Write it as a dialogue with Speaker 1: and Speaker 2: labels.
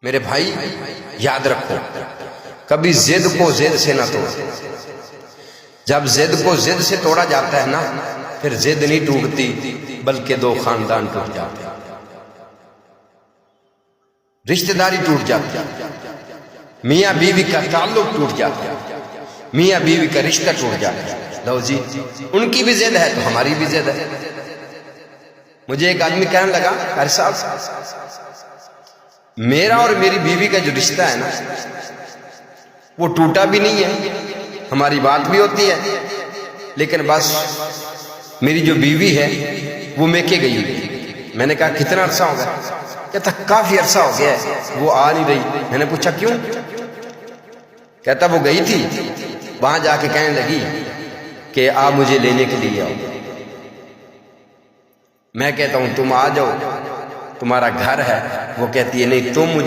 Speaker 1: मेरे भाई याद रखो, कभी जिद को जिद से ना तोड़। जब जिद को जिद से तोड़ा जाता है ना, फिर जिद नहीं टूटती बल्कि दो खानदान टूट जाते हैं, रिश्तेदारी टूट जाती है, मियाँ बीवी का ताल्लुक टूट जाता है, मियाँ बीवी का रिश्ता टूट जाता है। लो जी, उनकी भी जिद है तो हमारी भी जिद है। मुझे एक आदमी कहने लगा, कारी साहब मेरा और मेरी बीवी का जो रिश्ता है ना वो टूटा भी नहीं है, हमारी बात भी होती है, लेकिन बस मेरी जो बीवी है वो मेके गई है। मैंने कहा कितना अरसा हो गया? कहता काफी अरसा हो गया है, वो आ नहीं रही। मैंने पूछा क्यों? कहता वो गई थी, वहां जाके कहने लगी कि आप मुझे लेने के लिए आओ। मैं कहता हूं तुम आ जाओ, तुम्हारा घर है। वो कहती है नहीं, तुम मुझे